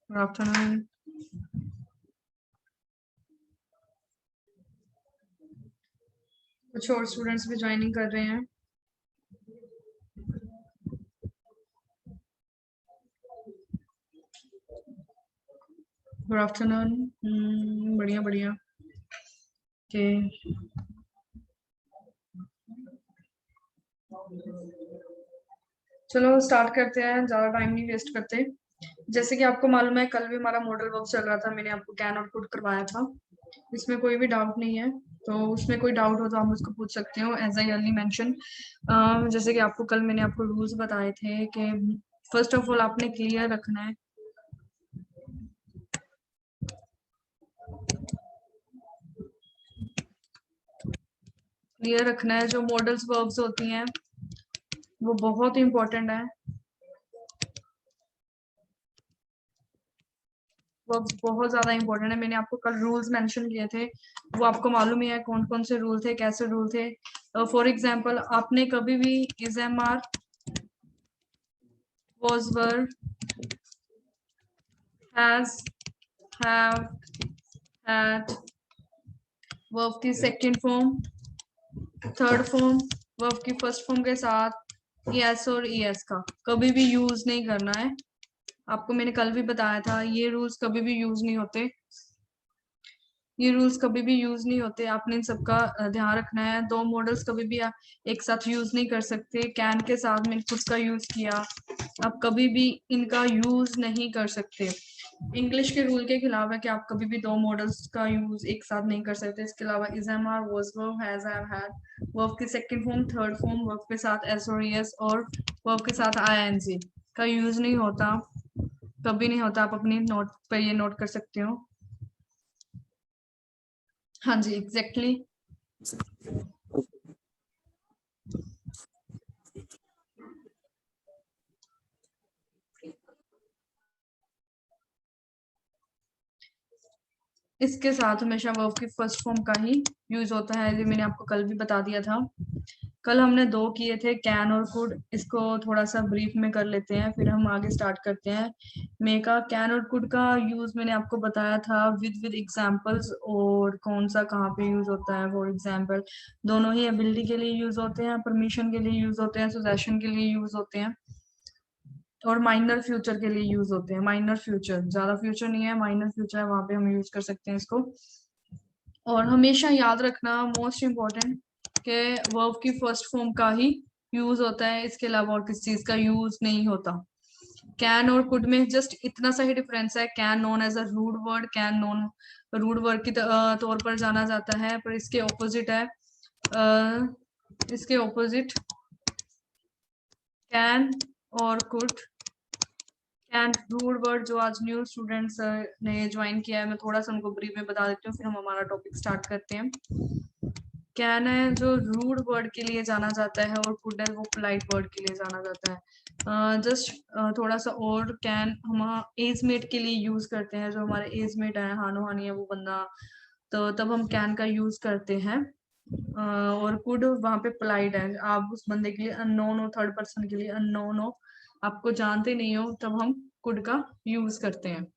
Good afternoon. कुछ और students भी ज्वाइनिंग कर रहे हैं। Good afternoon. बढ़िया बढ़िया। ओके, चलो स्टार्ट करते हैं, ज़्यादा टाइम नहीं वेस्ट करते। जैसे कि आपको मालूम है, कल भी हमारा मॉडल वर्क चल रहा था, मैंने आपको कैन और कुड करवाया था। इसमें कोई भी डाउट नहीं है, तो उसमें कोई डाउट हो तो आप मुझको पूछ सकते हो। एज आई अर्ली मेंशन, जैसे कि आपको कल मैंने आपको रूल्स बताए थे कि फर्स्ट ऑफ ऑल आपने क्लियर रखना है। क्लियर रखना है, जो मॉडल्स वर्ब्स होती हैं वो बहुत ही इंपॉर्टेंट है। वर्ब्स बहुत ज्यादा इंपॉर्टेंट है। मैंने आपको कल रूल्स मेंशन किए थे, वो आपको मालूम ही है कौन कौन से रूल थे, कैसे रूल थे। फॉर एग्जांपल, आपने कभी भी is, am, are, was, were, has, have, had, verb की second form, third form, verb की फर्स्ट फॉर्म के साथ यस और ईएस का कभी भी यूज नहीं करना है। आपको मैंने कल भी बताया था, ये रूल्स कभी भी यूज नहीं होते। ये रूल्स कभी भी यूज नहीं होते, आपने इन सबका ध्यान रखना है। दो मॉडल्स कभी भी एक साथ यूज नहीं कर सकते। कैन के साथ मैंने खुद का यूज किया, आप कभी भी इनका यूज नहीं कर सकते। इंग्लिश के रूल के खिलाफ है कि आप कभी भी दो मॉडल्स का यूज एक साथ नहीं कर सकते। इसके अलावा is, am, are, was, verb, has, have, had, verb की second form, third form, verb के साथ एस और एस और वर्ब के साथ आईएनजी का यूज नहीं होता, कभी नहीं होता। आप अपनी नोट पे ये नोट कर सकते हो। हाँ जी, एग्जैक्टली। इसके साथ हमेशा वर्ब की फर्स्ट फॉर्म का ही यूज होता है, ये मैंने आपको कल भी बता दिया था। कल हमने दो किए थे, कैन और कुड। इसको थोड़ा सा ब्रीफ में कर लेते हैं, फिर हम आगे स्टार्ट करते हैं। मे का कैन और कुड का यूज मैंने आपको बताया था विद एग्जांपल्स, और कौन सा कहाँ पे यूज होता है। फॉर एग्जांपल, दोनों ही एबिलिटी के लिए यूज होते हैं, परमिशन के लिए यूज होते हैं, सुजेशन के लिए यूज होते हैं, और माइनर फ्यूचर के लिए यूज होते हैं। माइनर फ्यूचर, ज्यादा फ्यूचर नहीं है, माइनर फ्यूचर है, वहां पे हम यूज कर सकते हैं इसको। और हमेशा याद रखना, मोस्ट इम्पोर्टेंट, कि वर्ब की फर्स्ट फॉर्म का ही यूज होता है, इसके अलावा और किसी चीज का यूज नहीं होता। कैन और कुड में जस्ट इतना सा ही डिफरेंस है। Can known as a rude word, can known rude word की तौर पर जाना जाता है, पर इसके ऑपोजिट है, इसके ऑपोजिट कैन और कुड। कैन रूड वर्ड, जो आज न्यू स्टूडेंट्स ने ज्वाइन किया है, मैं थोड़ा सा उनको ब्रीफ में बता देती हूँ, फिर हम हमारा टॉपिक स्टार्ट करते हैं। कैन है जो रूड वर्ड के लिए जाना जाता है, और कुड है वो पोलाइट वर्ड के लिए जाना जाता है। जस्ट थोड़ा सा, और कैन हम एज मेट के लिए यूज करते हैं, जो हमारे एज मेट है, हानो हानी है वो बंदा, तो तब हम कैन का यूज करते हैं। और कुड वहां पे पोलाइट है, आप उस बंदे के लिए अननोन हो, थर्ड पर्सन के लिए अननोन हो, आपको जानते नहीं हो, तब हम कुड का यूज करते हैं।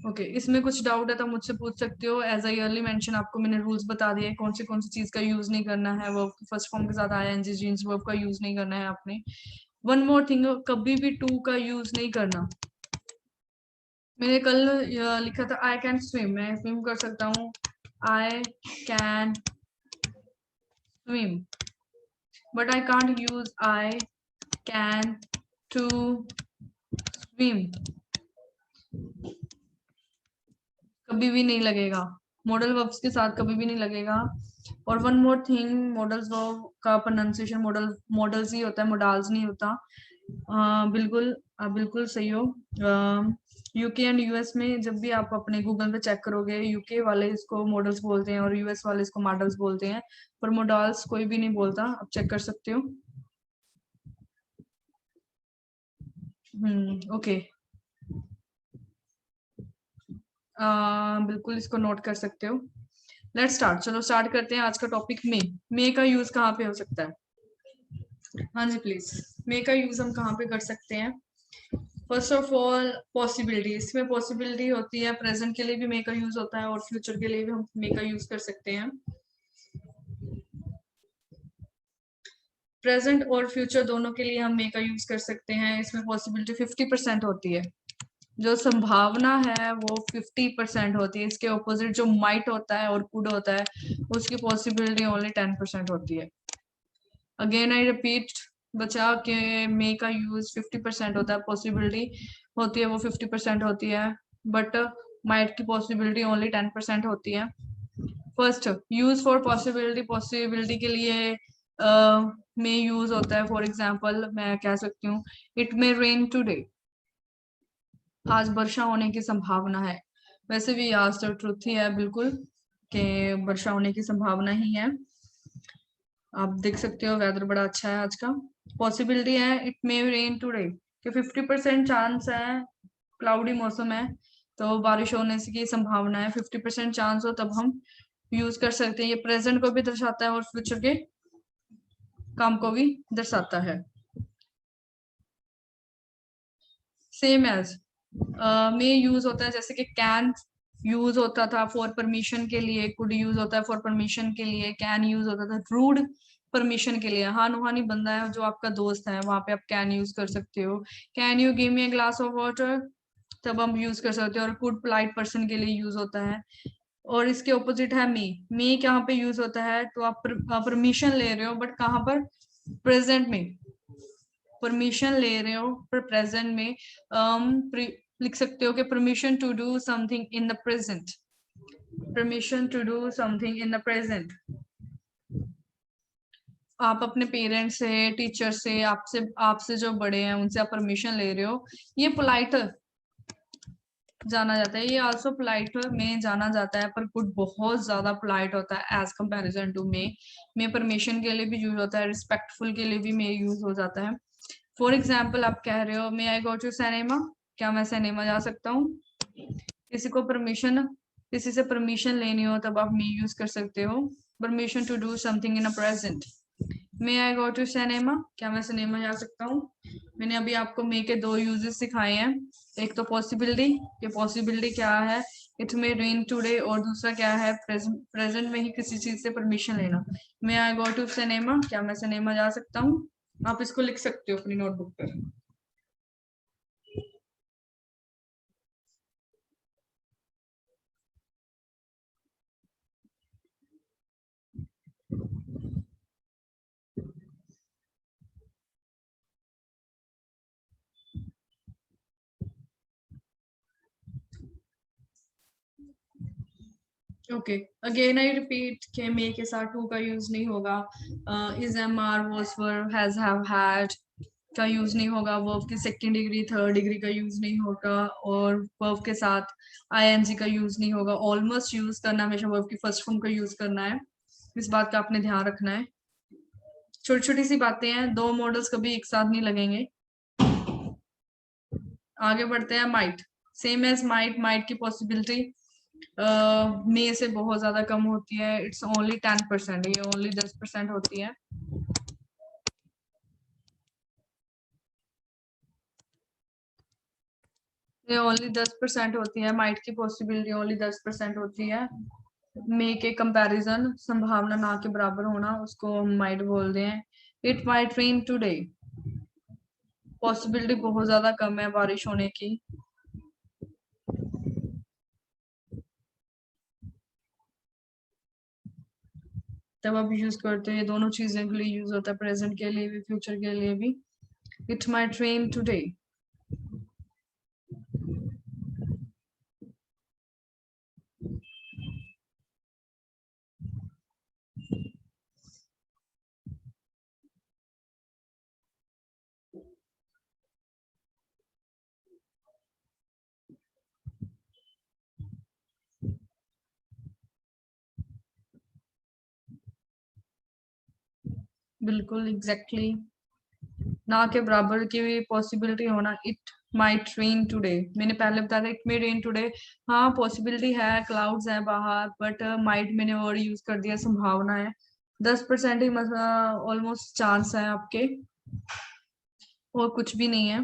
ओके, इसमें कुछ डाउट है तो मुझसे पूछ सकते हो। एज आई अर्ली मेंशन, आपको मैंने रूल्स बता दिए कौन सी चीज का यूज नहीं करना है। वर्ब फर्स्ट फॉर्म के साथ आईएनजी जीन्स वर्ब का यूज नहीं करना है आपने। वन मोर थिंग, कभी भी टू का यूज नहीं करना। मैंने कल लिखा था आई कैन स्विम, मैं स्विम कर सकता हूँ, I can swim, but I can't use I can to swim, कभी भी नहीं लगेगा। मॉडल वर्ब्स के साथ कभी भी नहीं लगेगा। और one more thing, models verb का प्रोनाउंसिएशन मॉडल्स ही होता है, मोडाल्स नहीं होता। बिल्कुल, बिल्कुल सही हो। यूके एंड यूएस में जब भी आप अपने गूगल पे चेक करोगे, यूके वाले इसको मॉडल्स बोलते हैं और यूएस वाले इसको मॉडल्स बोलते हैं, पर मोडाल्स कोई भी नहीं बोलता, आप चेक कर सकते हो। ओके, बिल्कुल इसको नोट कर सकते हो। लेट्स स्टार्ट, चलो स्टार्ट करते हैं आज का टॉपिक। मे का यूज कहाँ पे हो सकता है? हाँ जी प्लीज, मे का यूज हम कहाँ पे कर सकते हैं? फर्स्ट ऑफ ऑल पॉसिबिलिटी, इसमें पॉसिबिलिटी होती है प्रेजेंट के लिए भी मे का यूज होता है और फ्यूचर के लिए भी हम मे का यूज कर सकते हैं। प्रेजेंट और फ्यूचर दोनों के लिए हम मे का यूज कर सकते हैं। इसमें पॉसिबिलिटी 50% होती है, जो संभावना है वो 50% होती है। इसके ऑपोजिट जो माइट होता है और कुड होता है उसकी पॉसिबिलिटी ओनली 10% होती है। अगेन आई रिपीट, बचा के मे का यूज 50% होता है, पॉसिबिलिटी होती है वो 50% होती है, बट माइट की पॉसिबिलिटी ओनली 10% होती है। First use for possibility, possibility के लिए मे यूज होता है। फॉर एग्जाम्पल मैं कह सकती हूँ इट मे रेन टूडे, आज वर्षा होने की संभावना है। वैसे भी आज तो ट्रुथ ही है बिल्कुल कि वर्षा होने की संभावना ही है। आप देख सकते हो वेदर बड़ा अच्छा है आज का। पॉसिबिलिटी है इट मे रेन टुडे, कि 50% चांस है, क्लाउडी मौसम है तो बारिश होने की संभावना है, 50% चांस हो तब हम यूज कर सकते हैं। ये प्रेजेंट को भी दर्शाता है और फ्यूचर के काम को भी दर्शाता है। सेम एज मे यूज होता है, जैसे कि कैन यूज होता था फॉर परमिशन के लिए, कुड यूज होता है फॉर परमिशन के लिए, कैन यूज होता था रूड परमिशन के लिए। हाँ नुहानी बंदा है जो आपका दोस्त है वहां पे आप कैन यूज कर सकते हो। Can you give me a glass of water, तब हम यूज कर सकते हो। और कुड पोलाइट पर्सन के लिए यूज होता है। और इसके ऑपोजिट है मे कहाँ पे यूज होता है, तो आप परमिशन ले रहे हो बट कहाँ पर, प्रेजेंट में परमिशन ले रहे हो, पर प्रेजेंट में लिख सकते हो कि permission to do something in the present, permission to do something in the present. आप अपने पेरेंट्स से, टीचर से, आपसे आपसे जो बड़े हैं उनसे आप परमिशन ले रहे हो, ये पोलाइट जाना जाता है। ये आल्सो पोलाइट में जाना जाता है, पर कुड बहुत ज्यादा पोलाइट होता है as comparison to may permission के लिए भी यूज होता है, रिस्पेक्टफुल के लिए भी मे यूज हो जाता है। फॉर एग्जाम्पल आप कह रहे हो मे आई गो टू सिनेमा, क्या मैं सिनेमा जा सकता हूँ। किसी को परमिशन, किसी से परमिशन लेनी हो तब आप मे यूज कर सकते हो। Permission to do something in a present, may I go to cinema, क्या मैं सिनेमा जा सकता हूँ। मैंने अभी आपको मे के दो यूजेस सिखाए हैं, एक तो पॉसिबिलिटी, ये पॉसिबिलिटी क्या है, इट मे रेन टुडे, और दूसरा क्या है, प्रेजेंट में ही किसी चीज से परमिशन लेना। मे आई गो टू सिनेमा, क्या मैं सिनेमा जा सकता हूँ। आप इसको लिख सकते हो अपनी नोटबुक पर। ओके, अगेन आई रिपीट के मे के साथ टू का यूज नहीं होगा। Is, am, are, was, were, has, have, had का यूज नहीं होगा। वर्ब की सेकंड डिग्री, थर्ड डिग्री का यूज नहीं होगा। और वर्ब के साथ आईएनजी का यूज नहीं होगा। ऑलमोस्ट यूज करना, हमेशा वर्ब की फर्स्ट फॉर्म का यूज करना है, इस बात का आपने ध्यान रखना है। छोटी छोटी सी बातें हैं, दो मॉडल्स कभी एक साथ नहीं लगेंगे। आगे बढ़ते हैं। Might, same as might, might की पॉसिबिलिटी मे से बहुत ज्यादा कम होती है। इट्स ओनली 10%, ये ओनली 10% होती है। ये ओनली 10% होती है, माइट की पॉसिबिलिटी ओनली 10% होती है। मे के कंपैरिजन, संभावना ना के बराबर होना, उसको हम माइट बोलते हैं। It might rain today, possibility बहुत ज्यादा कम है बारिश होने की। तब आप यूज करते हैं, दोनों चीजें के लिए यूज होता है, प्रेजेंट के लिए भी फ्यूचर के लिए भी। It might rain today. बिल्कुल एग्जैक्टली ना के बराबर की भी पॉसिबिलिटी होना। इट माइट रेन टुडे, मैंने पहले बताया था इट मे रेन टुडे। हाँ पॉसिबिलिटी है, क्लाउड्स है बाहर, बट माइट मैंने वर्ड यूज कर दिया, संभावना है। 10% ही ऑलमोस्ट चांस है आपके, और कुछ भी नहीं है।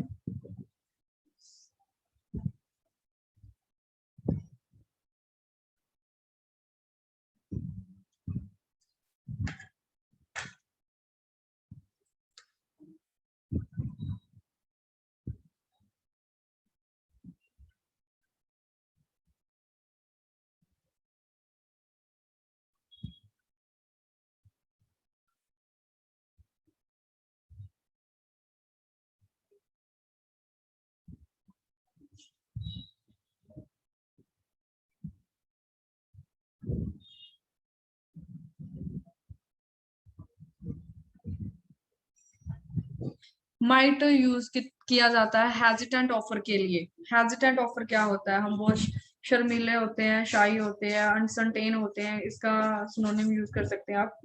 माइट यूज किया जाता है हेजिटेंट ऑफर के लिए। हेजिटेंट ऑफर क्या होता है? हम बहुत शर्मीले होते हैं, शाई होते हैं, अनसर्टेन होते हैं, इसका सिनोनिम यूज कर सकते हैं आप,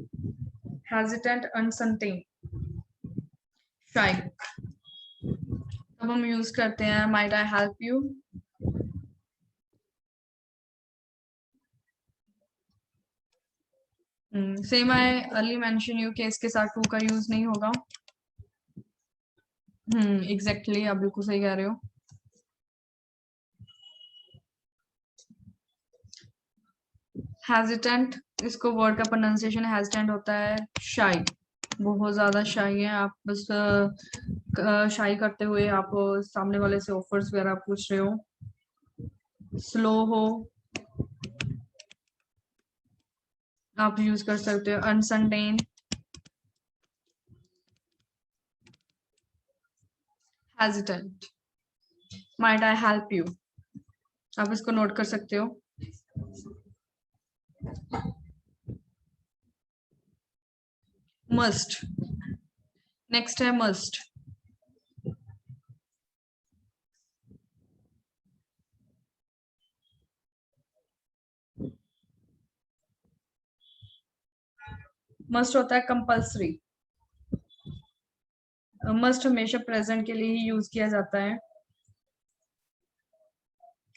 हेजिटेंट, अनसर्टेन, शाई। तब हम यूज करते हैं might I help you. Same I early mention you के इसके साथ टू का यूज नहीं होगा। एग्जैक्टली, आप बिल्कुल सही कह रहे हो। हेजिटेंट, इसको वर्ड का प्रोनाउंसिएशन हेजिटेंट होता है शाई। बहुत ज्यादा शाई है आप, बस शाई करते हुए आप सामने वाले से ऑफर्स वगैरह पूछ रहे हो। स्लो हो, आप यूज कर सकते हो uncertain, hesitant, might I help you, आप इसको नोट कर सकते हो। मस्ट, नेक्स्ट है मस्ट। मस्ट होता है कंपल्सरी। मस्ट हमेशा प्रेजेंट के लिए ही यूज किया जाता है,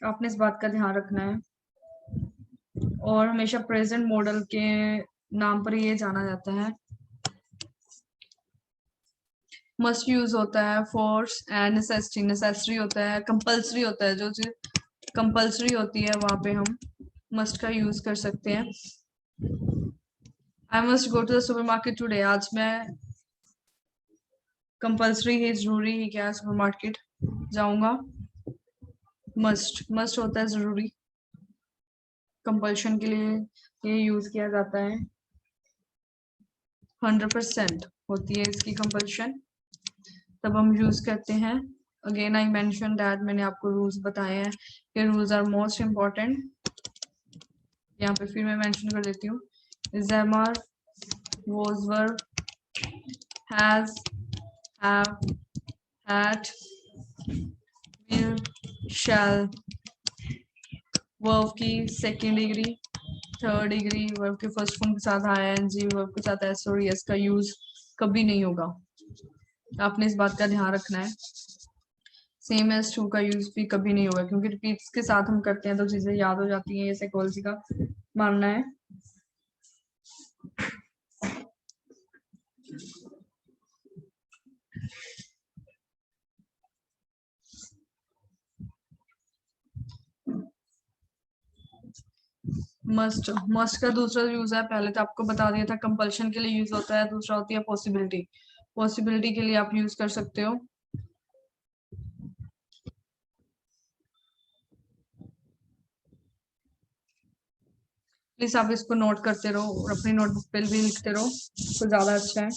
आपने इस बात का ध्यान रखना है। और हमेशा प्रेजेंट मॉडल के नाम पर ये जाना जाता है। मस्ट यूज होता है फोर्स एंड नेसेसिटी। नेसेसरी होता है, कंपल्सरी होता है, जो चीज कंपल्सरी होती है वहां पे हम मस्ट का यूज कर सकते हैं। I must go to the supermarket today, आज मैं कंपल्सरी ही, जरूरी ही क्या, सुपरमार्केट जाऊंगा। मस्ट, मस्ट होता है जरूरी, कंपल्शन के लिए ये यूज किया जाता है। 100% होती है इसकी कंपल्शन, तब हम यूज करते हैं। अगेन आई मेंशन दैट, मैंने आपको रूल्स बताए हैं कि रूल्स आर मोस्ट इम्पोर्टेंट। यहाँ पे फिर मैं मेंशन कर देती हूँ। Is am are, was were, has, have, had, will, shall. Verb की second degree, third degree, verb के फर्स्ट फॉर्म के साथ आईएनजी, वर्ब के साथ एस और एस का यूज कभी नहीं होगा, आपने इस बात का ध्यान रखना है। सेम एज टू का यूज भी कभी नहीं होगा, क्योंकि रिपीट्स के साथ हम करते हैं तो चीजें याद हो जाती हैं, ये साइकोलॉजी का मानना है। मस्ट, मस्ट का दूसरा यूज है, पहले तो आपको बता दिया था, कंपल्शन के लिए यूज होता है। दूसरा होती है पॉसिबिलिटी। पॉसिबिलिटी के लिए आप यूज कर सकते हो। प्लीज आप इसको नोट करते रहो और अपनी नोटबुक पे भी लिखते रहो तो ज्यादा अच्छा है।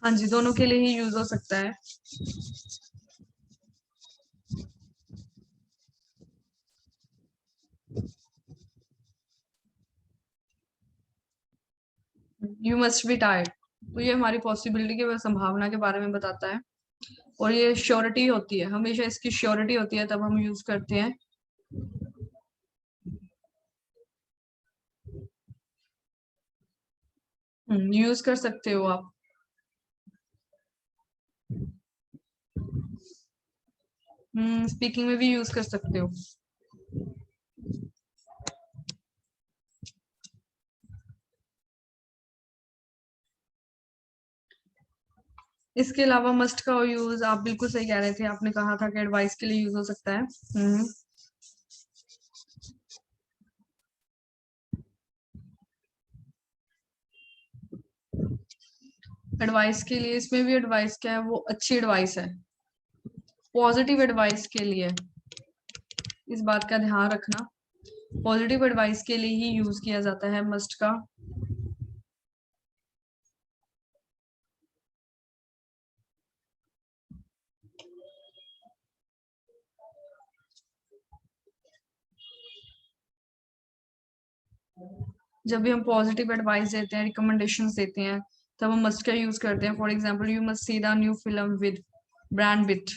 हाँ जी, दोनों के लिए ही यूज हो सकता है। यू मस्ट बी टायर्ड, तो ये हमारी पॉसिबिलिटी के, संभावना के बारे में बताता है। और ये श्योरिटी होती है, हमेशा इसकी श्योरिटी होती है, तब हम यूज करते हैं। यूज कर सकते हो आप। स्पीकिंग में भी यूज कर सकते हो। इसके अलावा मस्ट का यूज, आप बिल्कुल सही कह रहे थे, आपने कहा था कि एडवाइस के लिए यूज हो सकता है। एडवाइस के लिए, इसमें भी एडवाइस क्या है, वो अच्छी एडवाइस है, पॉजिटिव एडवाइस के लिए, इस बात का ध्यान रखना। पॉजिटिव एडवाइस के लिए ही यूज किया जाता है मस्ट का। जब भी हम पॉजिटिव एडवाइस देते हैं, रिकमेंडेशंस देते हैं, तब हम मस्ट का यूज करते हैं। For example, you must see the new film with brand bit.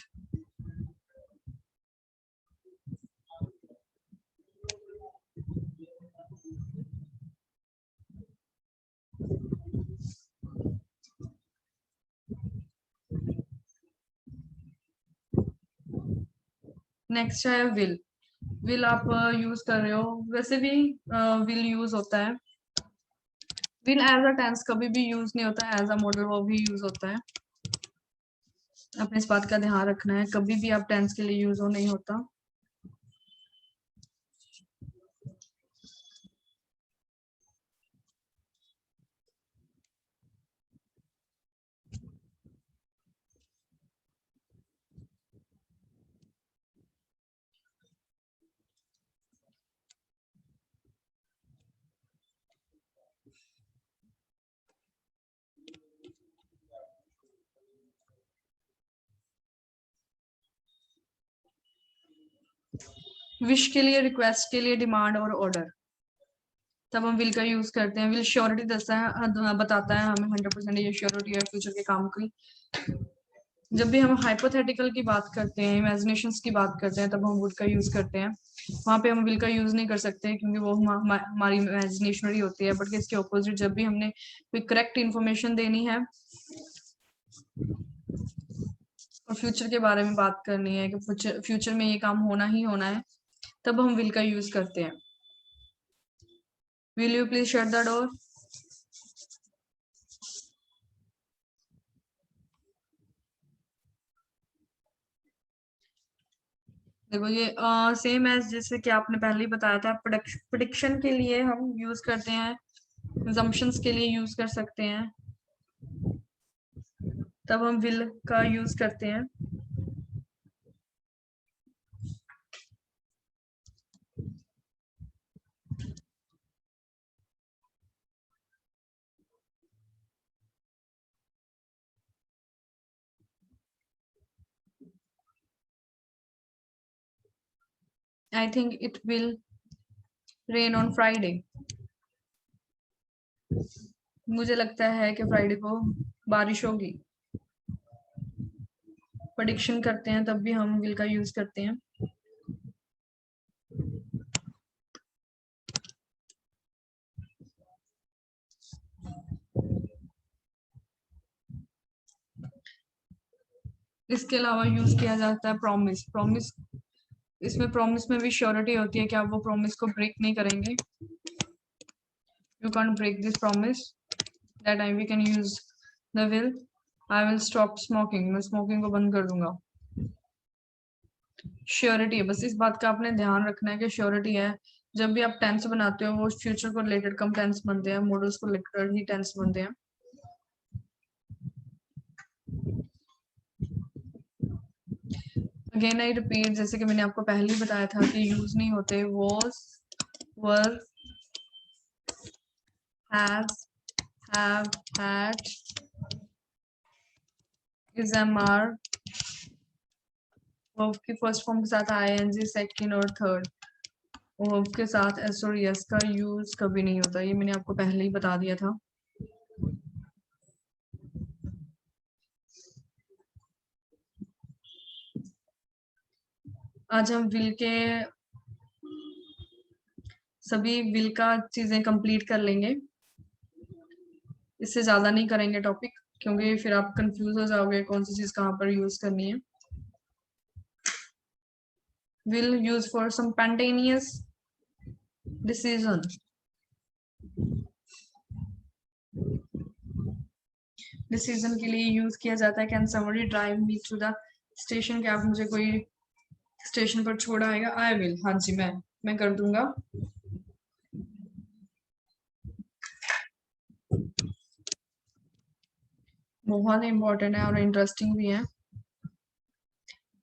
Next है विल। विल आप यूज कर रहे हो, वैसे भी विल यूज होता है। विल एज अ टेंस कभी भी यूज नहीं होता, एज अ मॉडल वो भी यूज होता है। अपने इस बात का ध्यान रखना है, कभी भी आप टेंस के लिए यूज हो नहीं होता। विश के लिए, रिक्वेस्ट के लिए, डिमांड और ऑर्डर, तब हम विल का यूज करते हैं। विल श्योरिटी बताता है हमें 100% ये श्योरिटी है फ्यूचर के काम की। जब भी हम हाइपोथेटिकल की बात करते हैं, इमेजिनेशंस की बात करते हैं, तब हम वुड का यूज करते हैं। वहां पे हम विल का यूज नहीं कर सकते क्योंकि वो हमारी इमेजिनेशनरी होती है। बट इसके ऑपोजिट, जब भी हमने कोई करेक्ट इंफॉर्मेशन देनी है और फ्यूचर के बारे में बात करनी है कि फ्यूचर में ये काम होना ही होना है, तब हम विल का यूज करते हैं। Will you please shut the door. देखो ये सेम एज जैसे कि आपने पहले ही बताया था, प्रेडिक्शन के लिए हम यूज करते हैं, assumptions के लिए यूज कर सकते हैं, तब हम विल का यूज करते हैं। I think it will rain on Friday. मुझे लगता है कि फ्राइडे को बारिश होगी। प्रेडिक्शन करते हैं तब भी हम विल का यूज करते हैं। इसके अलावा यूज किया जाता है प्रॉमिस। प्रॉमिस, इसमें प्रॉमिस में भी श्योरिटी होती है कि आप वो प्रॉमिस को ब्रेक नहीं करेंगे। You can't break this promise, that time we can use the will. I will stop smoking, मैं स्मोकिंग को बंद कर दूंगा। श्योरिटी है, बस इस बात का आपने ध्यान रखना है कि श्योरिटी है। जब भी आप टेंस बनाते हो वो फ्यूचर को रिलेटेड कम टेंस बनते हैं, मॉडल्स को रिलेटेड ही टेंस बनते हैं। अगेन आई रिपीट, जैसे कि मैंने आपको पहले ही बताया था कि यूज नहीं होते was, were, has, have, had, is, am, are, verb की फर्स्ट फॉर्म के साथ ing, सेकंड और थर्ड, वर्ब के साथ एस और यस का यूज कभी नहीं होता। ये मैंने आपको पहले ही बता दिया था। आज हम विल के सभी विल का चीजें कंप्लीट कर लेंगे, इससे ज्यादा नहीं करेंगे टॉपिक, क्योंकि फिर आप कंफ्यूज हो जाओगे कौन सी चीज कहाँ पर यूज करनी है। Will use for spontaneous decision. Decision के लिए यूज किया जाता है can somebody drive me to the station, क्या आप मुझे कोई स्टेशन पर छोड़ आएगा। आई विल, हाँ जी मैं कर दूंगा। बहुत इंपॉर्टेंट है और इंटरेस्टिंग भी है।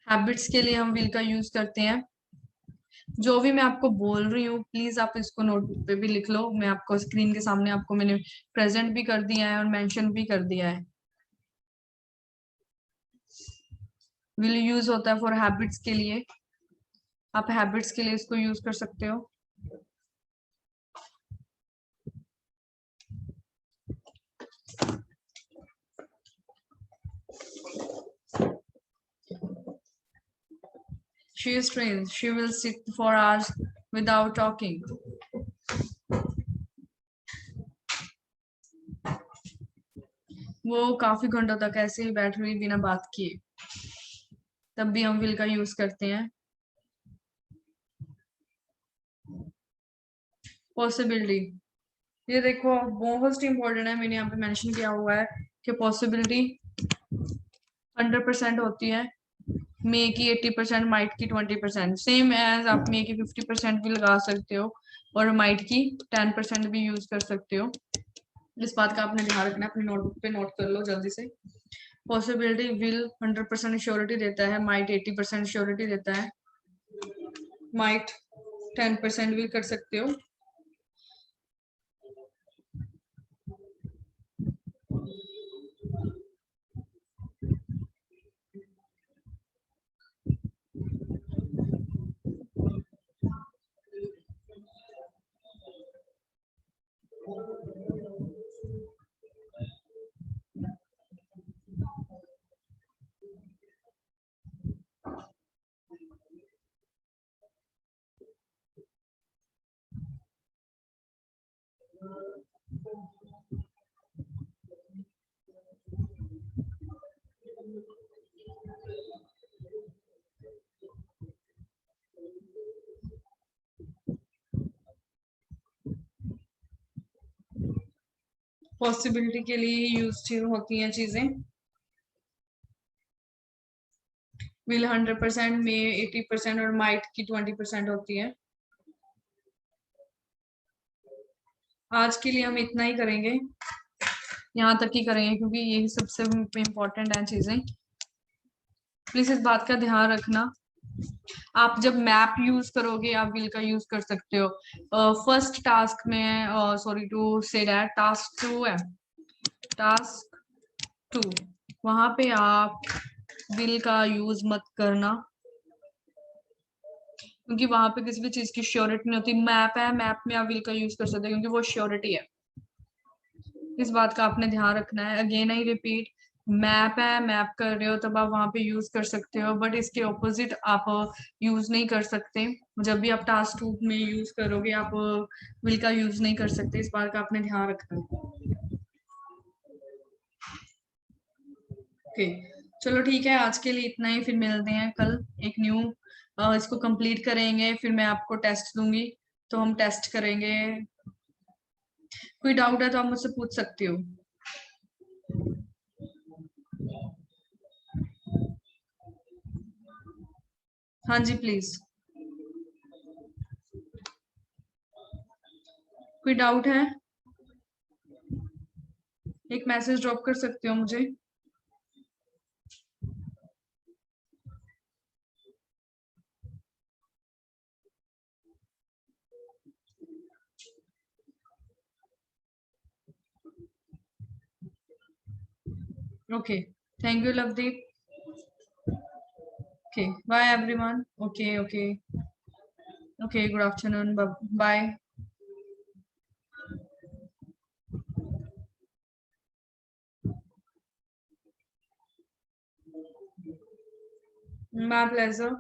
हैबिट्स के लिए हम विल का यूज करते हैं। जो भी मैं आपको बोल रही हूँ प्लीज आप इसको नोटबुक पे भी लिख लो। मैं आपको स्क्रीन के सामने आपको मैंने प्रेजेंट भी कर दिया है और मेंशन भी कर दिया है। विल यूज होता है फॉर हैबिट्स के लिए, आप हैबिट्स के लिए इसको यूज कर सकते हो। She is strange. She will sit for hours without talking. वो काफी घंटों तक ऐसे ही बैठ रही बिना बात किए, तब भी हम will का यूज करते हैं। पॉसिबिलिटी, ये देखो मोस्ट इंपॉर्टेंट है, मैंने यहाँ पे मेंशन किया हुआ है कि पॉसिबिलिटी 100% होती है, मे की 80%, माइट की 20%, सेम एज आप मे की 50% भी लगा सकते हो और माइट की 10% भी यूज कर सकते हो। इस बात का आपने ध्यान रखना है, अपनी नोटबुक पे नोट कर लो जल्दी से। पॉसिबिलिटी विल 100% श्योरिटी देता है, माइट 80% श्योरिटी देता है, माइट 10% भी कर सकते हो। पॉसिबिलिटी के लिए यूज होती हैं चीजें। विल 100%, मे 80% और माइट की 20% होती है। आज के लिए हम इतना ही करेंगे, यहाँ तक ही करेंगे क्योंकि यही सबसे इम्पोर्टेंट है चीजें। प्लीज इस बात का ध्यान रखना, आप जब मैप यूज करोगे आप विल का यूज कर सकते हो। फर्स्ट टास्क में, sorry to say that, task 2 है, टास्क 2, वहां पे आप विल का यूज मत करना क्योंकि वहां पे किसी भी चीज की श्योरिटी नहीं होती। मैप है, मैप में आप विल का यूज कर सकते हो क्योंकि वो श्योरिटी है। इस बात का आपने ध्यान रखना है। अगेन आई रिपीट, मैप है, मैप कर रहे हो तब आप वहां पे यूज कर सकते हो, बट इसके ऑपोजिट आप यूज नहीं कर सकते। जब भी आप टास्क 2 में यूज करोगे आप विल का यूज नहीं कर सकते, इस बात का आपने ध्यान रखना है। ओके, चलो ठीक है, आज के लिए इतना ही, फिर मिलते हैं कल एक न्यू, इसको कंप्लीट करेंगे, फिर मैं आपको टेस्ट दूंगी तो हम टेस्ट करेंगे। कोई डाउट है तो आप मुझसे पूछ सकते हो। हाँ जी प्लीज, कोई डाउट है एक मैसेज ड्रॉप कर सकते हो मुझे। Okay, thank you Lovedeep. Okay, bye everyone. Okay, good afternoon. Bye. My pleasure.